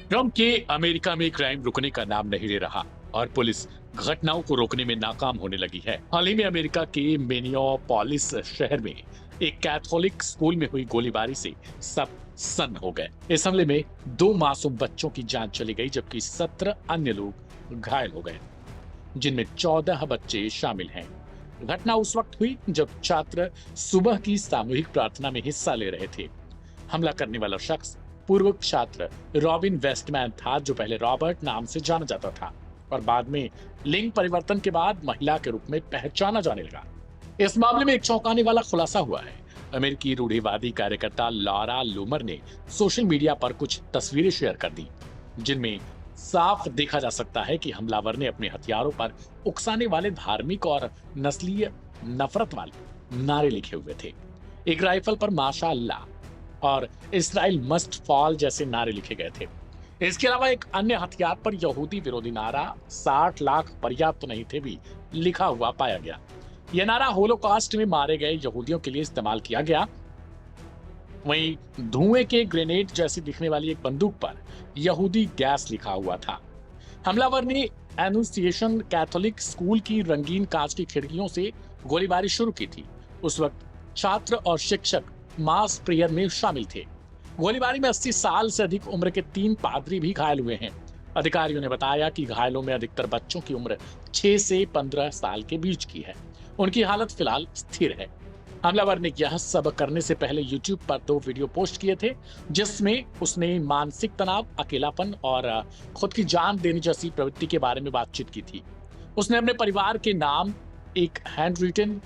Trump के America में crime रुकने का नाम नहीं ले रहा और पुलिस घटनाओं को रोकने में नाकाम होने लगी है। हाल ही में अमेरिका के मिनियापोलिस शहर में एक कैथोलिक स्कूल में हुई गोलीबारी से सब सन्न हो गए। इस हमले में 2 मासूम बच्चों की जान चली गई, जबकि 17 अन्य लोग घायल हो गए, जिनमें 14 बच्चे शामिल हैं। घटना उस वक्त हुई जब छात्र सुबह की सामूहिक प्रार्थना में हिस्सा ले रहे थे। हमला करने वाला शख्स पूर्व छात्र रॉबिन वेस्टमैन था, जो पहले रॉबर्ट नाम से जाना जाता था और बाद में लिंग परिवर्तन के बाद महिला के रूप में पहचाना जाने लगा। इस मामले में एक चौंकाने वाला खुलासा हुआ है। अमेरिकी रूढ़िवादी कार्यकर्ता लॉरा लूमर ने सोशल मीडिया पर कुछ तस्वीरें शेयर कर दी, जिनमें साफ देखा जा सकता है कि हमलावर ने अपने हथियारों पर उकसाने वाले धार्मिक और नस्लीय नफरत वाले नारे लिखे हुए थे। एक राइफल पर माशाअल्लाह और इस्राइल मस्ट फॉल जैसे नारे लिखे गए थे। इसके अलावा एक अन्य हथियार पर यहूदी विरोधी नारा 60 लाख पर्याप्त नहीं थे भी लिखा हुआ पाया गया। यह नारा होलोकॉस्ट में मारे गए यहूदियों के लिए इस्तेमाल किया गया। वहीं धुएं के ग्रेनेड जैसी दिखने वाली एक बंदूक पर यहूदी गैस लिखा हुआ था। हमलावर ने एनुसिएशन कैथोलिक स्कूल की रंगीन कांच की खिड़कियों से गोलीबारी शुरू की थी। उस वक्त छात्र और शिक्षक मास प्रेयर में शामिल थे। गोलीबारी में 80 साल से अधिक उम्र के 3 पादरी भी घायल हुए हैं। अधिकारियों ने बताया कि घायलों में अधिकतर बच्चों की उम्र 6 से 15 साल के बीच की है। उनकी हालत फिलहाल स्थिर है। हमलावर ने यह सब करने से पहले YouTube पर 2 वीडियो पोस्ट किए थे, जिसमें उसने मानसिक तनाव, अकेलापन और खुद की जान देने जैसी प्रवृत्ति के बारे में बातचीत की थी। उसने अपने परिवार के नाम एक हैंड रिटन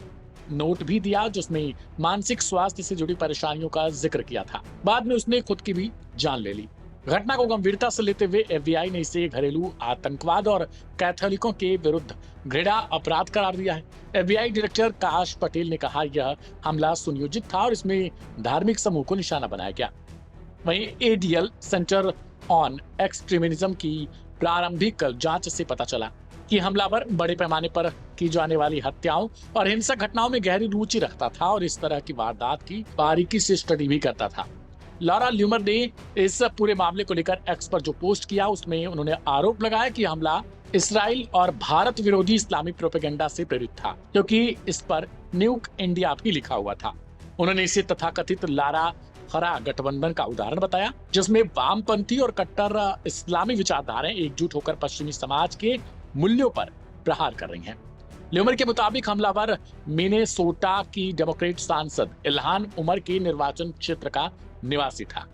नोट भी दिया, जिसमें मानसिक स्वास्थ्य से जुड़ी परेशानियों का जिक्र किया था। बाद में उसने खुद की भी जान ले ली। घटना को गंभीरता से लेते हुए FBI ने इसे घरेलू आतंकवाद और कैथोलिकों के विरुद्ध घृणा अपराध करार दिया है। FBI डायरेक्टर काश पटेल ने कहा, यह हमला सुनियोजित था और इसमें धार्मिक समूह को निशाना बनाया गया। वहीं ADL सेंटर ऑन एक्सट्रीमिज्म की प्रारंभिक जांच से पता चला कि हमलावर बड़े पैमाने पर की जाने वाली हत्याओं और हिंसक घटनाओं में गहरी रुचि रखता था और इस तरह की वारदात की बारीकी से स्टडी भी करता था। लॉरा ल्यूमर ने इस पूरे मामले को लेकर एक्स पर जो पोस्ट किया, उसमें उन्होंने आरोप लगाया कि हमला इसराइल और भारत विरोधी इस्लामिक प्रोपेगेंडा से प्रेरित था, क्योंकि इस पर न्यूक इंडिया भी लिखा हुआ था। उन्होंने इसे तथाकथित लारा खरा गठबंधन का उदाहरण बताया, जिसमें वामपंथी और कट्टर इस्लामी विचारधाराएं एकजुट होकर पश्चिमी समाज के मूल्यों पर प्रहार कर रही हैं। ल्यूमर के मुताबिक हमलावर मिनेसोटा की डेमोक्रेट सांसद इल्हान उमर के निर्वाचन क्षेत्र का निवासी था।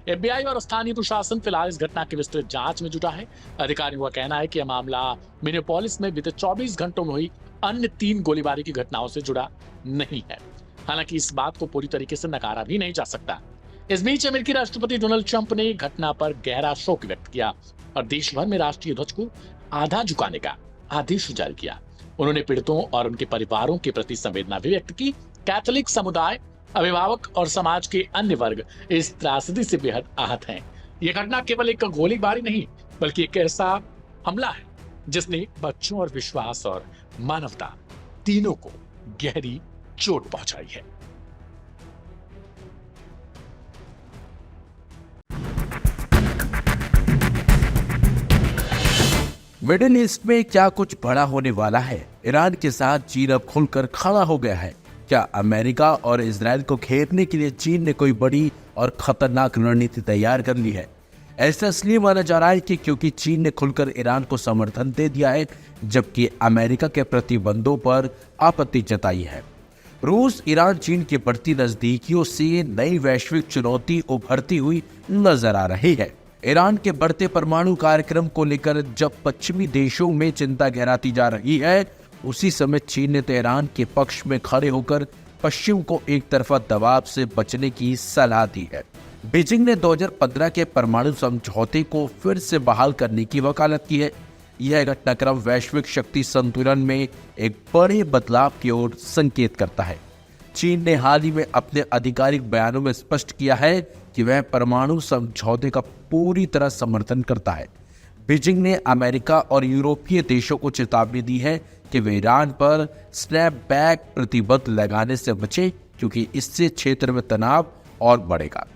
FBI और स्थानीय प्रशासन फिलहाल इस घटना की विस्तृत जांच में जुटा है। अधिकारियों का कहना है कि यह मामला मिनियापोलिस में बीते 24 घंटों में हुई अन्य 3 गोलीबारी की घटनाओं से जुड़ा नहीं है। हालांकि इस बात को पूरी तरीके से नकारा भी नहीं जा सकता। इस बीच अमेरिकी राष्ट्रपति डोनाल्ड ट्रंप ने घटना पर गहरा शोक व्यक्त किया और देश भर में राष्ट्रीय ध्वज को आधा झुकाने का आदेश जारी किया। उन्होंने पीड़ितों और उनके परिवारों के प्रति संवेदना भी व्यक्त की। कैथोलिक समुदाय, अभिभावक और समाज के अन्य वर्ग इस त्रासदी से बेहद आहत हैं। यह घटना केवल एक गोलीबारी नहीं, बल्कि एक ऐसा हमला है जिसने बच्चों और विश्वास और मानवता तीनों को गहरी चोट पहुंचाई है। मिडिल ईस्ट में क्या कुछ बड़ा होने वाला है? ईरान के साथ चीन अब खुलकर खड़ा हो गया है। क्या अमेरिका और इजराइल को घेरने के लिए चीन ने कोई बड़ी और खतरनाक रणनीति तैयार कर ली है? ऐसा इसलिए माना जा रहा है कि क्योंकि चीन ने खुलकर ईरान को समर्थन दे दिया है, जबकि अमेरिका के प्रतिबंधों पर आपत्ति जताई है। रूस ईरान चीन की बढ़ती नजदीकियों से नई वैश्विक चुनौती उभरती हुई नजर आ रही है। ईरान के बढ़ते परमाणु कार्यक्रम को लेकर जब पश्चिमी देशों में चिंता गहराती जा रही है, उसी समय चीन ने तो ईरान के पक्ष में खड़े होकर पश्चिम को एक तरफा दबाव से बचने की सलाह दी है। बीजिंग ने 2015 के परमाणु समझौते को फिर से बहाल करने की वकालत की है। यह घटनाक्रम वैश्विक शक्ति संतुलन में एक बड़े बदलाव की ओर संकेत करता है। चीन ने हाल ही में अपने आधिकारिक बयानों में स्पष्ट किया है कि वह परमाणु समझौते का पूरी तरह समर्थन करता है। बीजिंग ने अमेरिका और यूरोपीय देशों को चेतावनी दी है कि वे ईरान पर स्नैपबैक प्रतिबंध लगाने से बचें, क्योंकि इससे क्षेत्र में तनाव और बढ़ेगा।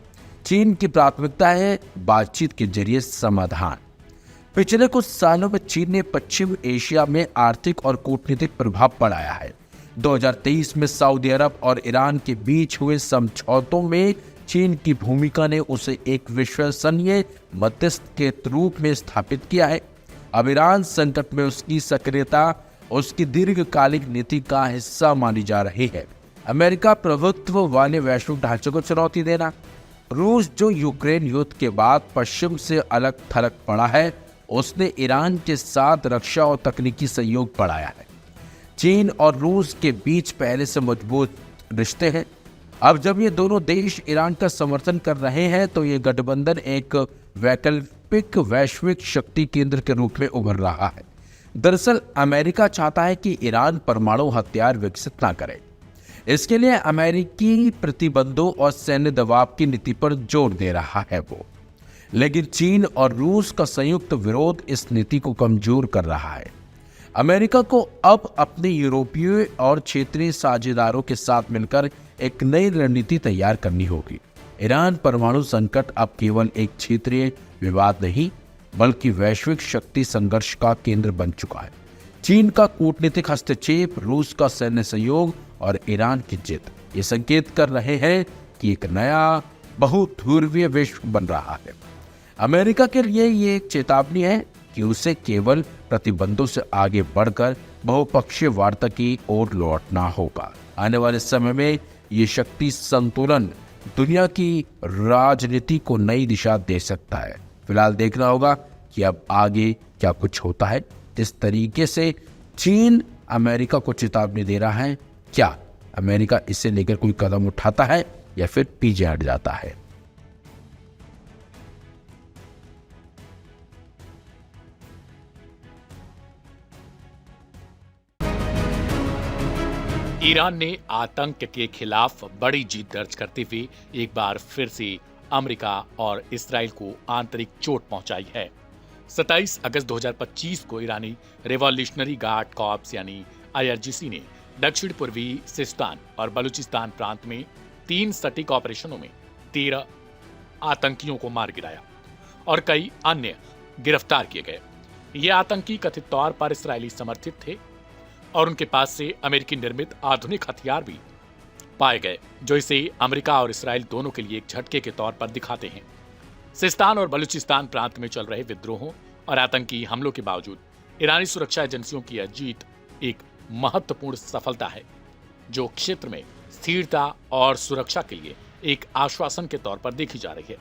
चीन की प्राथमिकता है बातचीत के जरिए समाधान। पिछले कुछ सालों में चीन ने पश्चिम एशिया में आर्थिक और कूटनीतिक प्रभाव बढ़ाया है। 2023 में सऊदी अरब और ईरान के बीच हुए समझौतों में चीन की भूमिका ने उसे एक विश्वसनीय मध्यस्थ के रूप में स्थापित किया है। अब ईरान संकट में उसकी सक्रियता उसकी दीर्घकालिक नीति का हिस्सा मानी जा रही है। अमेरिका प्रभुत्व वाले वैश्विक ढांचे को चुनौती देना, रूस जो यूक्रेन युद्ध के बाद पश्चिम से अलग थलग पड़ा है, उसने ईरान के साथ रक्षा और तकनीकी सहयोग बढ़ाया है। चीन और रूस के बीच पहले से मजबूत रिश्ते हैं। अब जब ये दोनों देश ईरान का समर्थन कर रहे हैं तो ये गठबंधन एक वैकल्पिक वैश्विक शक्ति केंद्र के रूप में उभर रहा है। दरअसल अमेरिका चाहता है कि ईरान परमाणु हथियार विकसित ना करे। इसके लिए अमेरिकी प्रतिबंधों और सैन्य दबाव की नीति पर जोर दे रहा है वो। लेकिन चीन और रूस का संयुक्त विरोध इस नीति को कमजोर कर रहा है। अमेरिका को अब अपने यूरोपीय और क्षेत्रीय साझेदारों के साथ मिलकर एक नई रणनीति तैयार करनी होगी। ईरान परमाणु संकट अब केवल एक क्षेत्रीय विवाद नहीं बल्कि वैश्विक शक्ति संघर्ष का केंद्र बन चुका है। चीन का कूटनीतिक हस्तक्षेप, रूस का सैन्य सहयोग और ईरान की जिद ये संकेत कर रहे हैं कि एक नया बहुध्रुवीय विश्व बन रहा है। अमेरिका के लिए ये एक चेतावनी है कि उसे केवल प्रतिबंधों से आगे बढ़कर बहुपक्षीय वार्ता की ओर लौटना होगा। आने वाले समय में ये शक्ति संतुलन दुनिया की राजनीति को नई दिशा दे सकता है। फिलहाल देखना होगा कि अब आगे क्या कुछ होता है। जिस तरीके से चीन अमेरिका को चेतावनी दे रहा है, क्या अमेरिका इसे लेकर कोई कदम उठाता है या फिर पीछे हट जाता है। ईरान ने आतंक के खिलाफ बड़ी जीत दर्ज करते हुए एक बार फिर से अमेरिका और इस्राएल को आंतरिक चोट पहुंचाई है। 27 अगस्त 2025 को ईरानी रिवॉल्यूशनरी गार्ड कॉर्प्स यानी IRGC ने दक्षिण पूर्वी सिस्तान और बलूचिस्तान प्रांत में 3 सटीक ऑपरेशनों में 13 आतंकियों को मार गिराया और कई अन्य गिरफ्तार किए गए। ये आतंकी कथित तौर पर इस्राएली समर्थित थे और उनके पास से अमेरिकी निर्मित आधुनिक हथियार भी पाए गए, जो इसे अमेरिका और इस्राएल दोनों के लिए एक झटके के तौर पर दिखाते हैं। सिस्तान और बलूचिस्तान प्रांत में चल रहे विद्रोहों और आतंकी हमलों के बावजूद ईरानी सुरक्षा एजेंसियों की यह जीत एक महत्वपूर्ण सफलता है, जो क्षेत्र में स्थिरता और सुरक्षा के लिए एक आश्वासन के तौर पर देखी जा रही है।